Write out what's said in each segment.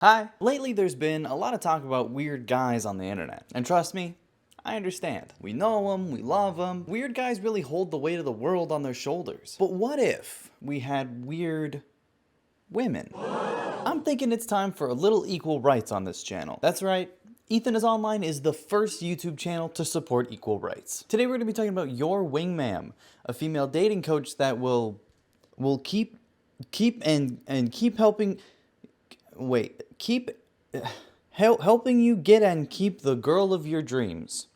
Hi! Lately there's been a lot of talk about weird guys on the internet. And trust me, I understand. We know them, we love them. Weird guys really hold the weight of the world on their shoulders. But what if we had weird women? I'm thinking it's time for a little equal rights on this channel. That's right. Ethan is Online is the first YouTube channel to support equal rights. Today we're going to be talking about Your Wingman, a female dating coach that will keep helping. Wait, helping you get and keep the girl of your dreams.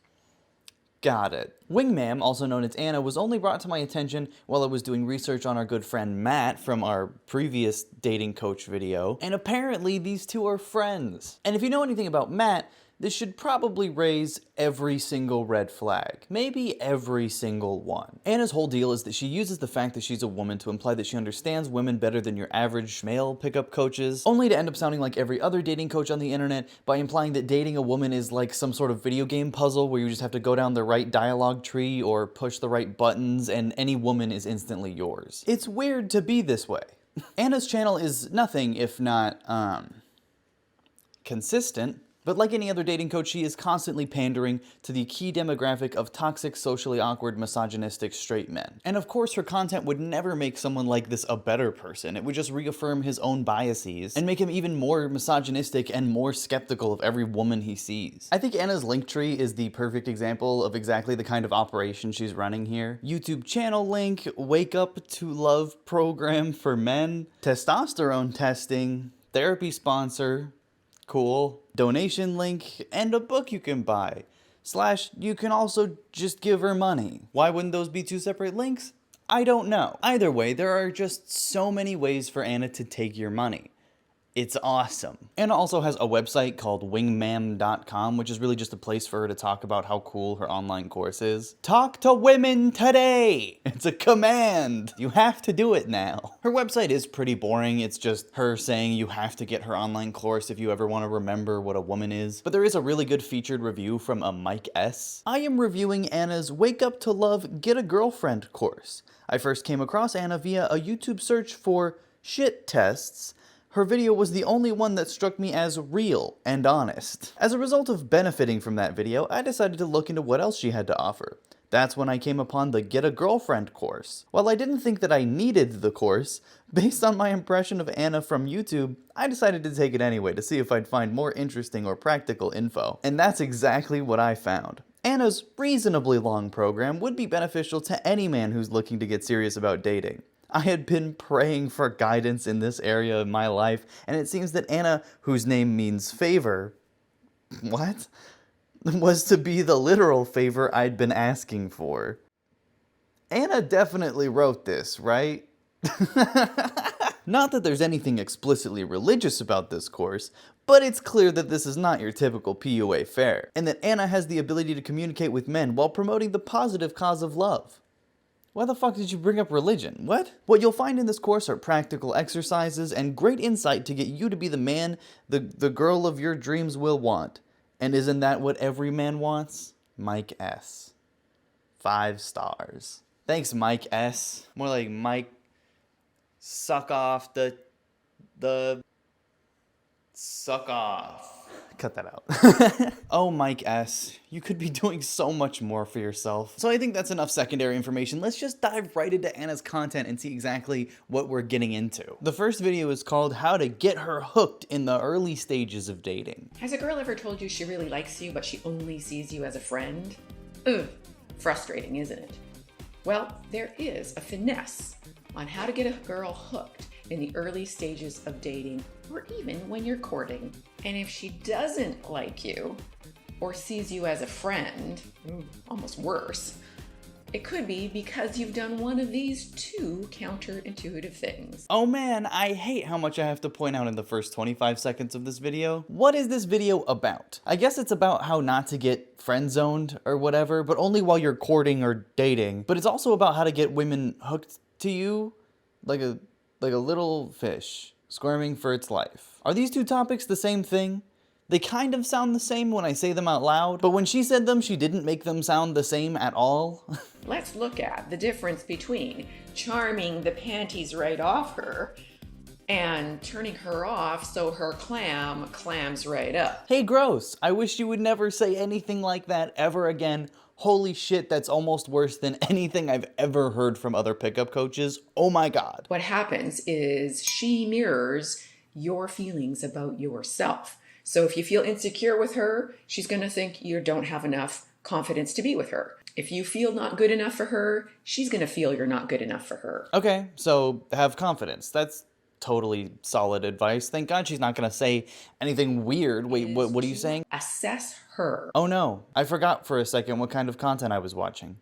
Got it. Wingman, also known as Anna, was only brought to my attention while I was doing research on our good friend Matt from our previous dating coach video, and apparently these two are friends. And if you know anything about Matt, this should probably raise every single red flag. Maybe every single one. Anna's whole deal is that she uses the fact that she's a woman to imply that she understands women better than your average male pickup coaches, only to end up sounding like every other dating coach on the internet by implying that dating a woman is like some sort of video game puzzle where you just have to go down the right dialogue tree or push the right buttons and any woman is instantly yours. It's weird to be this way. Anna's channel is nothing if not, consistent. But like any other dating coach, she is constantly pandering to the key demographic of toxic, socially awkward, misogynistic straight men. And of course, her content would never make someone like this a better person. It would just reaffirm his own biases and make him even more misogynistic and more skeptical of every woman he sees. I think Anna's Linktree is the perfect example of exactly the kind of operation she's running here. YouTube channel link, Wake Up to Love program for men, testosterone testing, therapy sponsor, cool, donation link, and a book you can buy. / you can also just give her money. Why wouldn't those be two separate links? I don't know. Either way, there are just so many ways for Anna to take your money. It's awesome. Anna also has a website called wingmam.com, which is really just a place for her to talk about how cool her online course is. Talk to women today! It's a command! You have to do it now. Her website is pretty boring. It's just her saying you have to get her online course if you ever want to remember what a woman is. But there is a really good featured review from a Mike S. I am reviewing Anna's Wake Up to Love, Get a Girlfriend course. I first came across Anna via a YouTube search for shit tests. Her video was the only one that struck me as real and honest. As a result of benefiting from that video, I decided to look into what else she had to offer. That's when I came upon the Get a Girlfriend course. While I didn't think that I needed the course, based on my impression of Anna from YouTube, I decided to take it anyway to see if I'd find more interesting or practical info. And that's exactly what I found. Anna's reasonably long program would be beneficial to any man who's looking to get serious about dating. I had been praying for guidance in this area of my life, and it seems that Anna, whose name means favor, was to be the literal favor I'd been asking for. Anna definitely wrote this, right? Not that there's anything explicitly religious about this course, but it's clear that this is not your typical PUA fare, and that Anna has the ability to communicate with men while promoting the positive cause of love. Why the fuck did you bring up religion? What? What you'll find in this course are practical exercises and great insight to get you to be the man the girl of your dreams will want. And isn't that what every man wants? Mike S. 5 stars. Thanks, Mike S. More like Mike suck off the suck off. Cut that out. Oh, Mike S., you could be doing so much more for yourself. So I think that's enough secondary information. Let's just dive right into Anna's content and see exactly what we're getting into. The first video is called How to Get Her Hooked in the Early Stages of Dating. Has a girl ever told you she really likes you, but she only sees you as a friend? Ugh, frustrating, isn't it? Well, there is a finesse on how to get a girl hooked in the early stages of dating, or even when you're courting. And if she doesn't like you, or sees you as a friend, almost worse, it could be because you've done one of these two counterintuitive things. Oh man, I hate how much I have to point out in the first 25 seconds of this video. What is this video about? I guess it's about how not to get friend-zoned or whatever, but only while you're courting or dating. But it's also about how to get women hooked to you like a little fish squirming for its life. Are these two topics the same thing? They kind of sound the same when I say them out loud, but when she said them, she didn't make them sound the same at all. Let's look at the difference between charming the panties right off her and turning her off so her clam clams right up. Hey, gross. I wish you would never say anything like that ever again. Holy shit, that's almost worse than anything I've ever heard from other pickup coaches. Oh my god. What happens is she mirrors your feelings about yourself. So if you feel insecure with her, she's going to think you don't have enough confidence to be with her. If you feel not good enough for her, she's going to feel you're not good enough for her. Okay, so have confidence. That's totally solid advice. Thank God she's not gonna say anything weird. Wait, what are you saying? Assess her. Oh no, I forgot for a second what kind of content I was watching.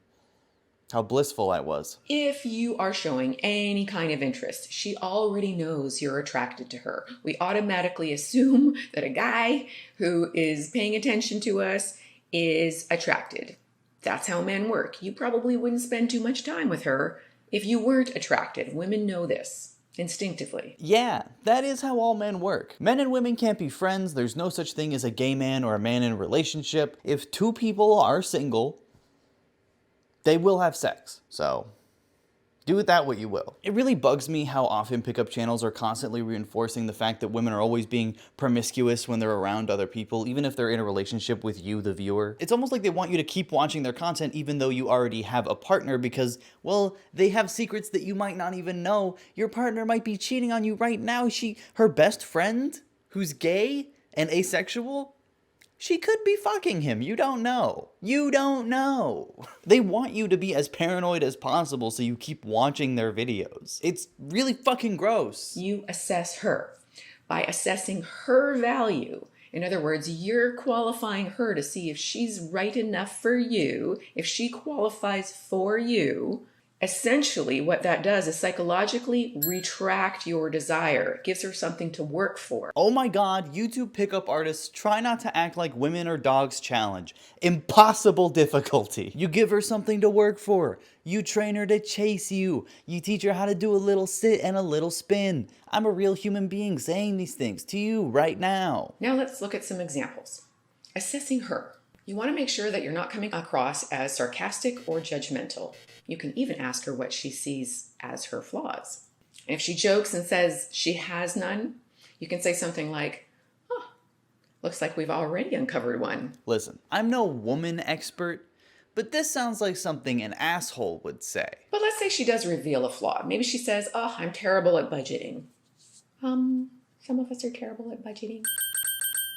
How blissful I was. If you are showing any kind of interest, she already knows you're attracted to her. We automatically assume that a guy who is paying attention to us is attracted. That's how men work. You probably wouldn't spend too much time with her if you weren't attracted. Women know this instinctively. Yeah, that is how all men work. Men and women can't be friends. There's no such thing as a gay man or a man in a relationship. If two people are single, they will have sex. So do with that what you will. It really bugs me how often pickup channels are constantly reinforcing the fact that women are always being promiscuous when they're around other people, even if they're in a relationship with you, the viewer. It's almost like they want you to keep watching their content even though you already have a partner because, well, they have secrets that you might not even know. Your partner might be cheating on you right now. Her best friend, who's gay and asexual, she could be fucking him. You don't know. You don't know. They want you to be as paranoid as possible so you keep watching their videos. It's really fucking gross. You assess her by assessing her value. In other words, you're qualifying her to see if she's right enough for you, if she qualifies for you. Essentially, what that does is psychologically retract your desire. It gives her something to work for. Oh my god, YouTube pickup artists try not to act like women or dogs challenge. Impossible difficulty. You give her something to work for. You train her to chase you. You teach her how to do a little sit and a little spin. I'm a real human being saying these things to you right now. Now let's look at some examples. Assessing her. You want to make sure that you're not coming across as sarcastic or judgmental. You can even ask her what she sees as her flaws. And if she jokes and says she has none, you can say something like, "Oh, looks like we've already uncovered one." Listen, I'm no woman expert, but this sounds like something an asshole would say. But let's say she does reveal a flaw. Maybe she says, "Oh, I'm terrible at budgeting." Some of us are terrible at budgeting.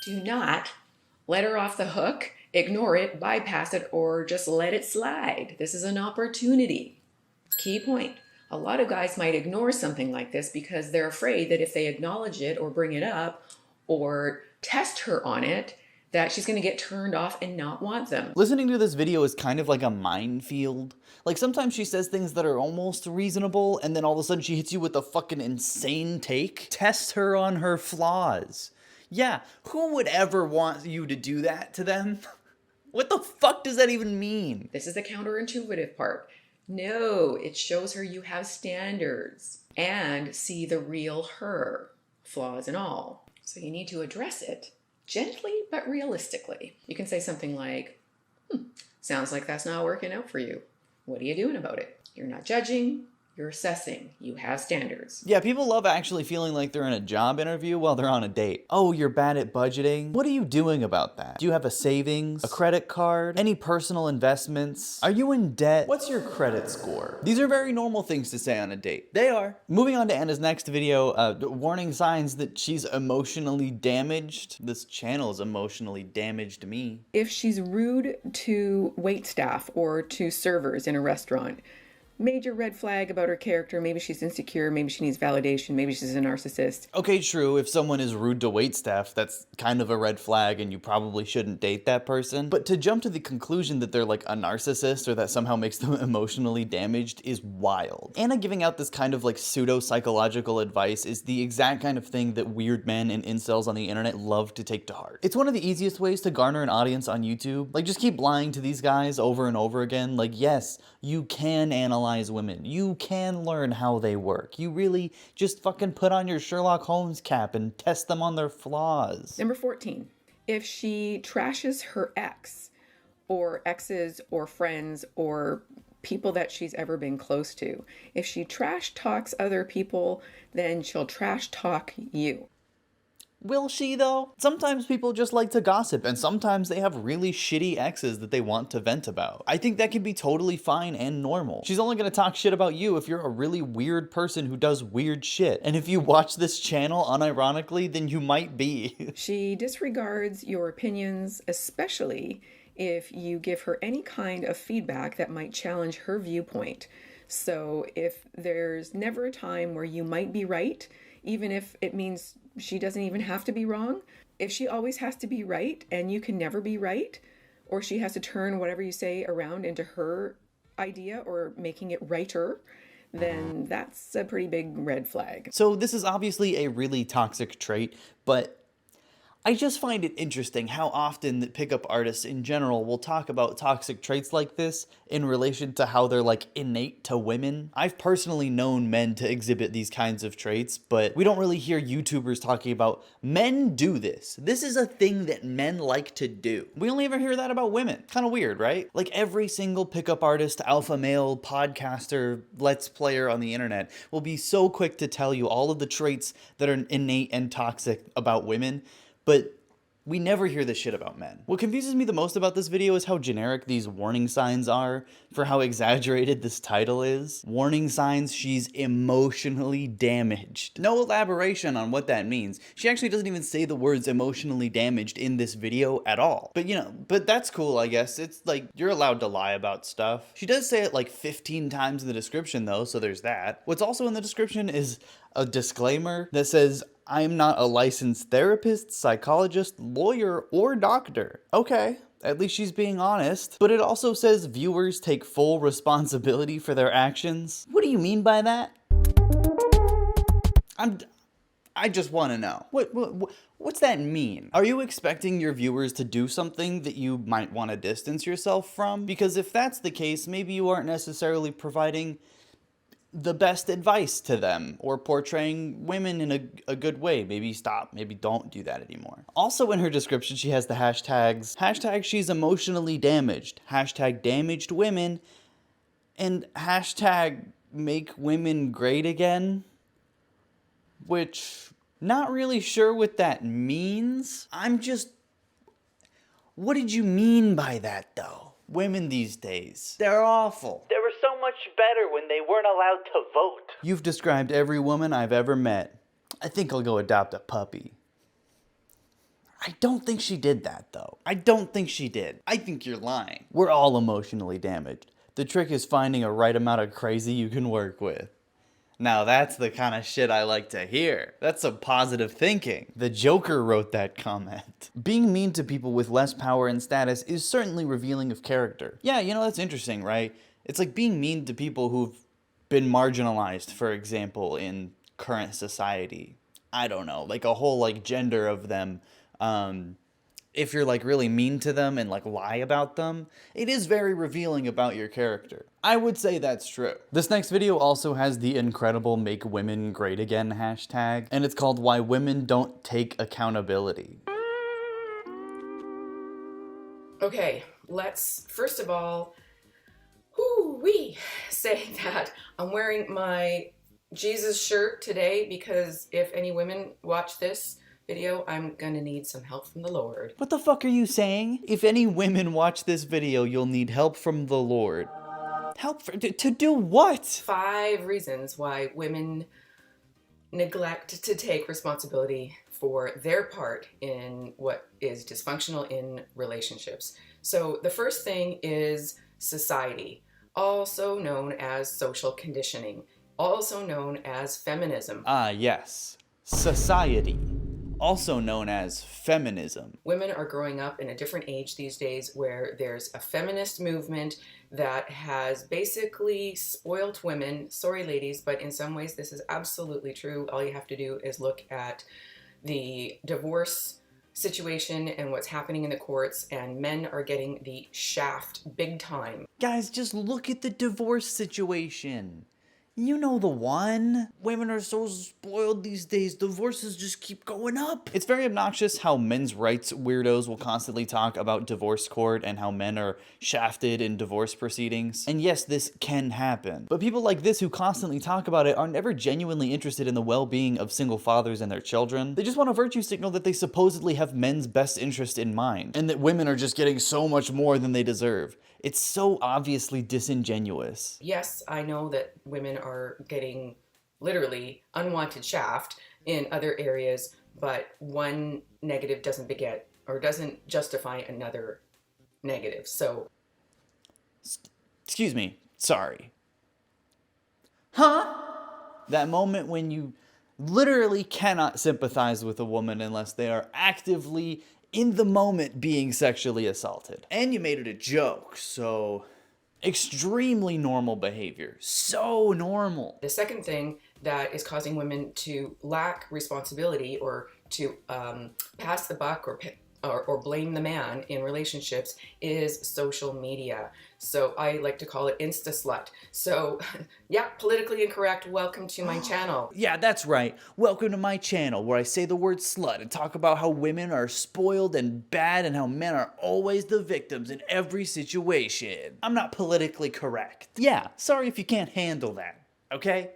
Do not let her off the hook, ignore it, bypass it, or just let it slide. This is an opportunity. Key point. A lot of guys might ignore something like this because they're afraid that if they acknowledge it or bring it up or test her on it, that she's going to get turned off and not want them. Listening to this video is kind of like a minefield. Like sometimes she says things that are almost reasonable and then all of a sudden she hits you with a fucking insane take. Test her on her flaws. Yeah, who would ever want you to do that to them? What the fuck does that even mean? This is the counterintuitive part. No, it shows her you have standards and see the real her, flaws and all. So you need to address it gently but realistically. You can say something like, sounds like that's not working out for you. What are you doing about it? You're not judging. You're assessing. You have standards. Yeah, people love actually feeling like they're in a job interview while they're on a date. Oh, you're bad at budgeting? What are you doing about that? Do you have a savings? A credit card? Any personal investments? Are you in debt? What's your credit score? These are very normal things to say on a date. They are. Moving on to Anna's next video, warning signs that she's emotionally damaged. This channel has emotionally damaged me. If she's rude to waitstaff or to servers in a restaurant, major red flag about her character. Maybe she's insecure. Maybe she needs validation. Maybe she's a narcissist. Okay, true. If someone is rude to waitstaff, that's kind of a red flag and you probably shouldn't date that person. But to jump to the conclusion that they're like a narcissist or that somehow makes them emotionally damaged is wild. Anna giving out this kind of like pseudo-psychological advice is the exact kind of thing that weird men and incels on the internet love to take to heart. It's one of the easiest ways to garner an audience on YouTube. Like just keep lying to these guys over and over again. Like yes, you can analyze women. You can learn how they work. You really just fucking put on your Sherlock Holmes cap and test them on their flaws. Number 14. If she trashes her ex or exes or friends or people that she's ever been close to. If she trash talks other people, then she'll trash talk you. Will she, though? Sometimes people just like to gossip, and sometimes they have really shitty exes that they want to vent about. I think that can be totally fine and normal. She's only gonna talk shit about you if you're a really weird person who does weird shit. And if you watch this channel unironically, then you might be. She disregards your opinions, especially if you give her any kind of feedback that might challenge her viewpoint. So if there's never a time where you might be right, even if it means she doesn't even have to be wrong, if she always has to be right and you can never be right, or she has to turn whatever you say around into her idea or making it righter, then that's a pretty big red flag. So this is obviously a really toxic trait, but I just find it interesting how often that pickup artists in general will talk about toxic traits like this in relation to how they're like innate to women. I've personally known men to exhibit these kinds of traits, but we don't really hear YouTubers talking about men do this. This is a thing that men like to do. We only ever hear that about women. Kind of weird, right? Like every single pickup artist, alpha male, podcaster, let's player on the internet will be so quick to tell you all of the traits that are innate and toxic about women. But we never hear this shit about men. What confuses me the most about this video is how generic these warning signs are for how exaggerated this title is. Warning signs, she's emotionally damaged. No elaboration on what that means. She actually doesn't even say the words emotionally damaged in this video at all. But you know, but that's cool, I guess. It's like, you're allowed to lie about stuff. She does say it like 15 times in the description though, so there's that. What's also in the description is a disclaimer that says, I'm not a licensed therapist, psychologist, lawyer, or doctor. Okay, at least she's being honest. But it also says viewers take full responsibility for their actions. What do you mean by that? I just want to know. What's that mean? Are you expecting your viewers to do something that you might want to distance yourself from? Because if that's the case, maybe you aren't necessarily providing the best advice to them or portraying women in a good way. Maybe stop, maybe don't do that anymore. Also in her description, she has the hashtags, hashtag she's emotionally damaged, hashtag damaged women, and hashtag make women great again, which not really sure what that means. What did you mean by that though? Women these days, they're awful. They were so much better when they weren't allowed to vote. You've described every woman I've ever met. I think I'll go adopt a puppy. I don't think she did that though. I don't think she did. I think you're lying. We're all emotionally damaged. The trick is finding a right amount of crazy you can work with. Now that's the kind of shit I like to hear. That's some positive thinking. The Joker wrote that comment. Being mean to people with less power and status is certainly revealing of character. Yeah, you know, that's interesting, right? It's like being mean to people who've been marginalized, for example, in current society. I don't know, like a whole like gender of them. If you're like really mean to them and like lie about them, it is very revealing about your character. I would say that's true. This next video also has the incredible Make Women Great Again hashtag, and it's called Why Women Don't Take Accountability. Okay, let's first of all, say that I'm wearing my Jesus shirt today because if any women watch this video, I'm gonna need some help from the Lord. What the fuck are you saying? If any women watch this video, you'll need help from the Lord. Help to do what? 5 reasons why women neglect to take responsibility for their part in what is dysfunctional in relationships. So the first thing is society, also known as social conditioning, also known as feminism. Ah, yes. Society, also known as feminism. Women are growing up in a different age these days where there's a feminist movement that has basically spoilt women. Sorry, ladies, but in some ways this is absolutely true. All you have to do is look at the divorce situation and what's happening in the courts, and men are getting the shaft big time. Guys, just look at the divorce situation. You know the one. Women are so spoiled these days, divorces just keep going up. It's very obnoxious how men's rights weirdos will constantly talk about divorce court and how men are shafted in divorce proceedings. And yes, this can happen. But people like this who constantly talk about it are never genuinely interested in the well-being of single fathers and their children. They just want a virtue signal that they supposedly have men's best interest in mind, and that women are just getting so much more than they deserve. It's so obviously disingenuous. Yes, I know that women are getting literally unwanted shaft in other areas, but one negative doesn't beget or doesn't justify another negative. So, Excuse me, sorry. Huh? That moment when you literally cannot sympathize with a woman unless they are actively in the moment being sexually assaulted. And you made it a joke, so extremely normal behavior. So normal. the second thing that is causing women to lack responsibility or to pass the buck or blame the man in relationships is social media. So I like to call it Insta Slut. So yeah, politically incorrect. Welcome to my channel. Yeah, that's right. Welcome to my channel where I say the word slut and talk about how women are spoiled and bad and how men are always the victims in every situation. I'm not politically correct. Yeah, sorry if you can't handle that, okay?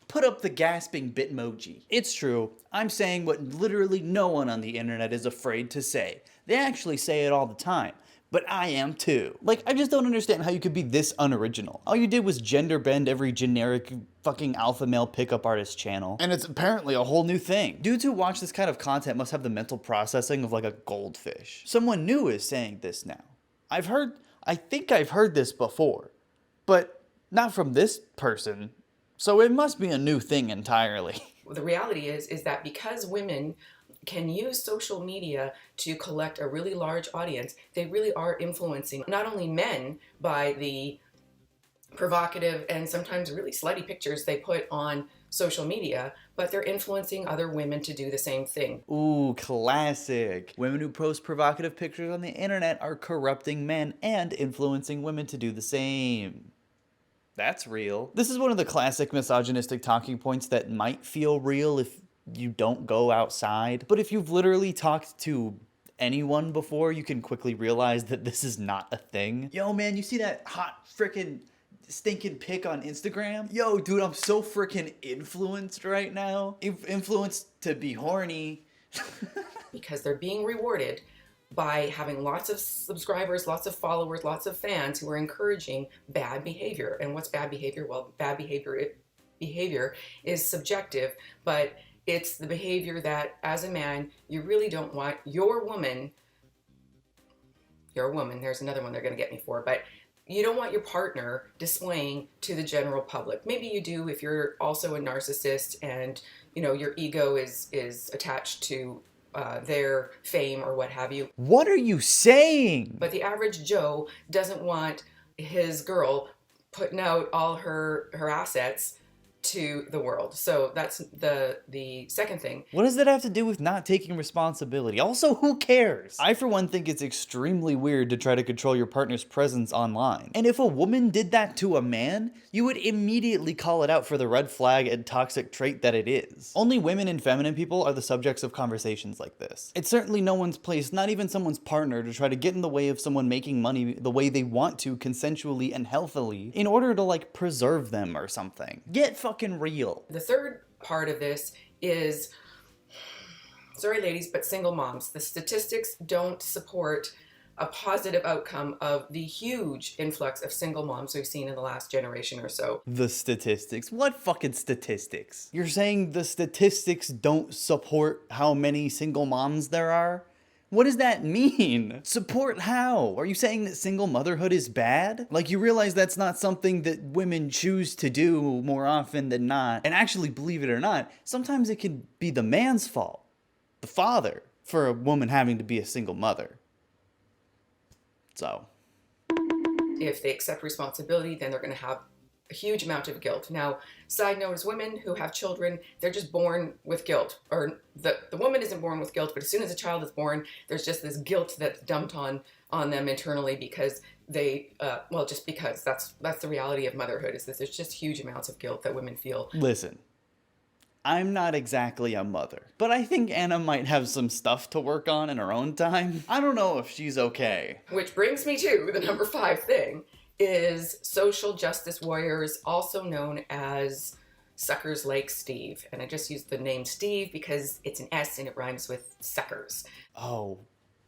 Put up the gasping bitmoji. It's true, I'm saying what literally no one on the internet is afraid to say. They actually say it all the time. But I am too. Like, I just don't understand how you could be this unoriginal. All you did was gender bend every generic fucking alpha male pickup artist channel. And it's apparently a whole new thing. Dudes who watch this kind of content must have the mental processing of like a goldfish. Someone new is saying this now. I think I've heard this before, but not from this person. So it must be a new thing entirely. The reality is that because women can use social media to collect a really large audience, they really are influencing not only men by the provocative and sometimes really slutty pictures they put on social media, but they're influencing other women to do the same thing. Ooh, classic. Women who post provocative pictures on the internet are corrupting men and influencing women to do the same. That's real. This is one of the classic misogynistic talking points that might feel real if you don't go outside. But if you've literally talked to anyone before, you can quickly realize that this is not a thing. Yo, man, you see that hot frickin' stinking pic on Instagram? Yo, dude, I'm so frickin' influenced right now. Influenced to be horny. Because they're being rewarded by having lots of subscribers, lots of followers, lots of fans who are encouraging bad behavior. And what's bad behavior? Well, bad behavior is subjective, but it's the behavior that as a man, you really don't want your woman, there's another one they're going to get me for, but you don't want your partner displaying to the general public. Maybe you do if you're also a narcissist and your ego is attached to their fame or what have you. What are you saying? But the average Joe doesn't want his girl putting out all her assets to the world. So that's the second thing. What does that have to do with not taking responsibility? Also, who cares? I, for one, think it's extremely weird to try to control your partner's presence online. And if a woman did that to a man, you would immediately call it out for the red flag and toxic trait that it is. Only women and feminine people are the subjects of conversations like this. It's certainly no one's place, not even someone's partner, to try to get in the way of someone making money the way they want to, consensually and healthily, in order to, like, preserve them or something. Get fucking real. The third part of this is, sorry ladies, but single moms. The statistics don't support a positive outcome of the huge influx of single moms we've seen in the last generation or so. The statistics? What fucking statistics? You're saying the statistics don't support how many single moms there are? What does that mean? Support how? Are you saying that single motherhood is bad? Like, you realize that's not something that women choose to do more often than not. And actually, believe it or not, sometimes it can be the man's fault, the father, for a woman having to be a single mother. So, If they accept responsibility, then they're going to have a huge amount of guilt. Now, side note is women who have children, they're just born with guilt. Or the woman isn't born with guilt, but as soon as a child is born, there's just this guilt that's dumped on them internally because they, just because that's the reality of motherhood, is that there's just huge amounts of guilt that women feel. Listen, I'm not exactly a mother, but I think Anna might have some stuff to work on in her own time. I don't know if she's okay. Which brings me to the number 5 thing, is social justice warriors, also known as suckers like Steve. And I just used the name Steve because it's an S and it rhymes with suckers. Oh,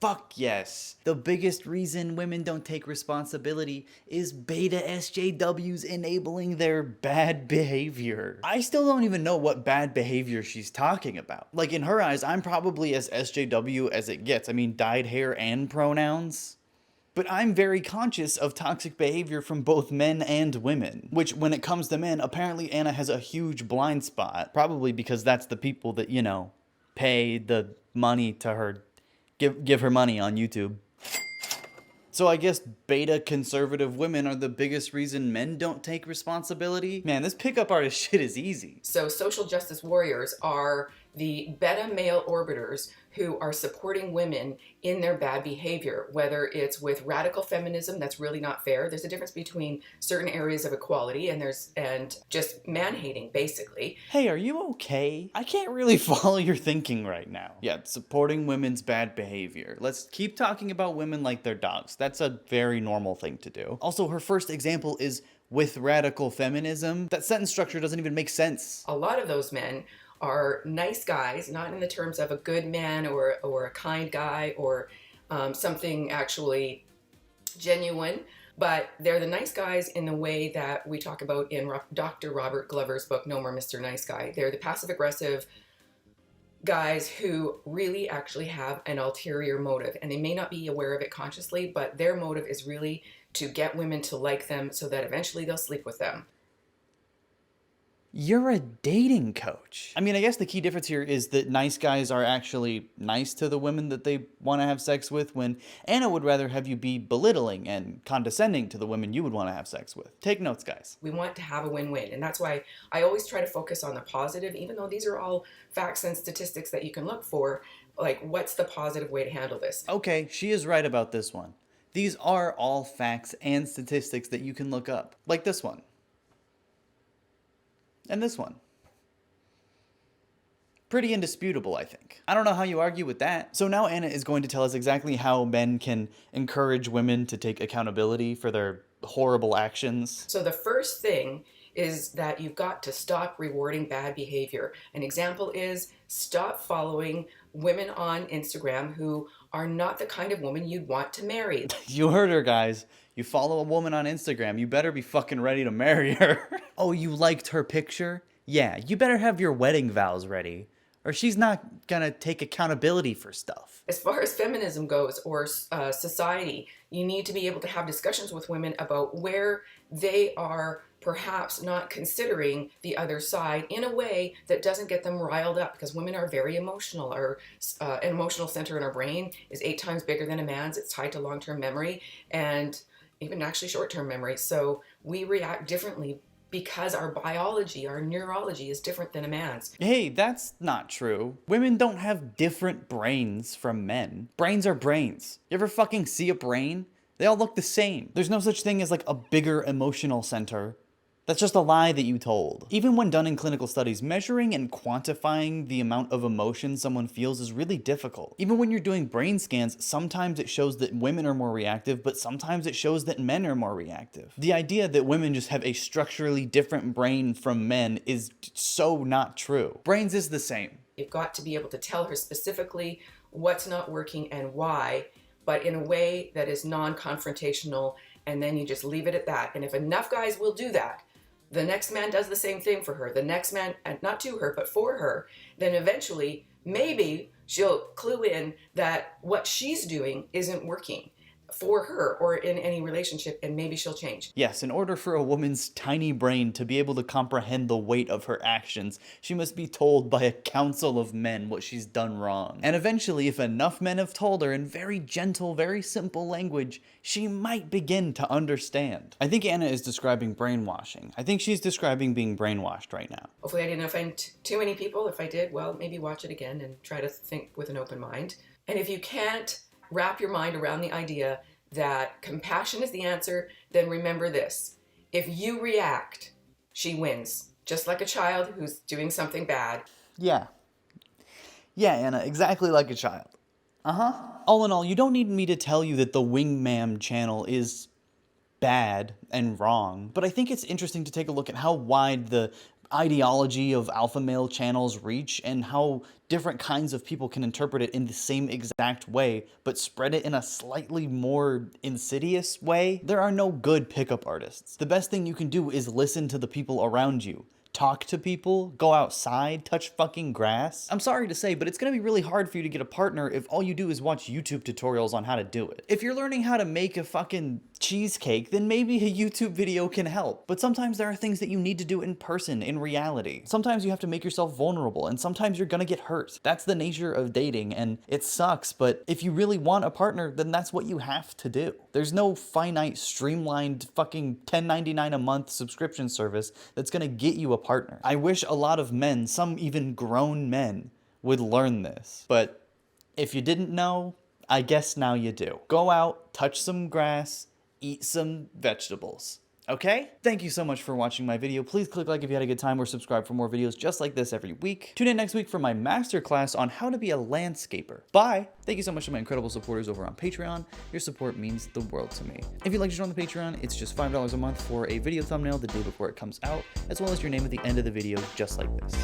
fuck yes. The biggest reason women don't take responsibility is beta SJWs enabling their bad behavior. I still don't even know what bad behavior she's talking about. Like, in her eyes, I'm probably as SJW as it gets. I mean, dyed hair and pronouns. But I'm very conscious of toxic behavior from both men and women, which when it comes to men, apparently Anna has a huge blind spot, probably because that's the people that, you know, pay the money to her, give her money on YouTube. So I guess beta conservative women are the biggest reason men don't take responsibility? Man, this pickup artist shit is easy. So social justice warriors are the beta male orbiters who are supporting women in their bad behavior, whether it's with radical feminism, that's really not fair. There's a difference between certain areas of equality and just man-hating, basically. Hey, are you okay? I can't really follow your thinking right now. Yeah, supporting women's bad behavior. Let's keep talking about women like they're dogs. That's a very normal thing to do. Also, her first example is with radical feminism. That sentence structure doesn't even make sense. A lot of those men are nice guys, not in the terms of a good man or a kind guy or something actually genuine, but they're the nice guys in the way that we talk about in Dr. Robert Glover's book, No More Mr. Nice Guy. They're the passive-aggressive guys who really actually have an ulterior motive, and they may not be aware of it consciously, but their motive is really to get women to like them so that eventually they'll sleep with them. You're a dating coach. I mean, I guess the key difference here is that nice guys are actually nice to the women that they want to have sex with, when Anna would rather have you be belittling and condescending to the women you would want to have sex with. Take notes, guys. We want to have a win-win, and that's why I always try to focus on the positive, even though these are all facts and statistics that you can look for. Like, what's the positive way to handle this? Okay, she is right about this one. These are all facts and statistics that you can look up. Like this one. And this one. Pretty indisputable, I think. I don't know how you argue with that. So now Anna is going to tell us exactly how men can encourage women to take accountability for their horrible actions. So the first thing is that you've got to stop rewarding bad behavior. An example is stop following women on Instagram who are not the kind of woman you'd want to marry. You heard her, guys. You follow a woman on Instagram, you better be fucking ready to marry her. Oh, you liked her picture? Yeah, you better have your wedding vows ready, or she's not gonna take accountability for stuff. As far as feminism goes, or society, you need to be able to have discussions with women about where they are perhaps not considering the other side in a way that doesn't get them riled up, because women are very emotional. Our an emotional center in our brain is 8 times bigger than a man's. It's tied to long-term memory and even actually short-term memory. So we react differently because our biology, our neurology is different than a man's. Hey, that's not true. Women don't have different brains from men. Brains are brains. You ever fucking see a brain? They all look the same. There's no such thing as like a bigger emotional center. That's just a lie that you told. Even when done in clinical studies, measuring and quantifying the amount of emotion someone feels is really difficult. Even when you're doing brain scans, sometimes it shows that women are more reactive, but sometimes it shows that men are more reactive. The idea that women just have a structurally different brain from men is so not true. Brains is the same. You've got to be able to tell her specifically what's not working and why, but in a way that is non-confrontational, and then you just leave it at that. And if enough guys will do that, the next man does the same thing for her, the next man, and not to her, but for her, then eventually, maybe she'll clue in that what she's doing isn't working for her or in any relationship, and maybe she'll change. Yes, in order for a woman's tiny brain to be able to comprehend the weight of her actions, she must be told by a council of men what she's done wrong. And eventually, if enough men have told her in very gentle, very simple language, she might begin to understand. I think Anna is describing brainwashing. I think she's describing being brainwashed right now. Hopefully I didn't offend too many people. If I did, well, maybe watch it again and try to think with an open mind. And if you can't wrap your mind around the idea that compassion is the answer, then remember this. If you react, she wins. Just like a child who's doing something bad. Yeah. Yeah, Anna, exactly like a child. All in all, you don't need me to tell you that the Wingman channel is bad and wrong, but I think it's interesting to take a look at how wide the ideology of alpha male channels reach and how different kinds of people can interpret it in the same exact way, but spread it in a slightly more insidious way. There are no good pickup artists. The best thing you can do is listen to the people around you. Talk to people, go outside, touch fucking grass. I'm sorry to say, but it's gonna be really hard for you to get a partner if all you do is watch YouTube tutorials on how to do it. If you're learning how to make a fucking cheesecake, then maybe a YouTube video can help. But sometimes there are things that you need to do in person, in reality. Sometimes you have to make yourself vulnerable, and sometimes you're gonna get hurt. That's the nature of dating, and it sucks, but if you really want a partner, then that's what you have to do. There's no finite, streamlined, fucking $10.99 a month subscription service that's gonna get you a partner. I wish a lot of men, some even grown men, would learn this. But if you didn't know, I guess now you do. Go out, touch some grass, eat some vegetables. Okay? Thank you so much for watching my video. Please click like if you had a good time or subscribe for more videos just like this every week. Tune in next week for my masterclass on how to be a landscaper. Bye! Thank you so much to my incredible supporters over on Patreon. Your support means the world to me. If you'd like to join the Patreon, it's just $5 a month for a video thumbnail the day before it comes out, as well as your name at the end of the video just like this.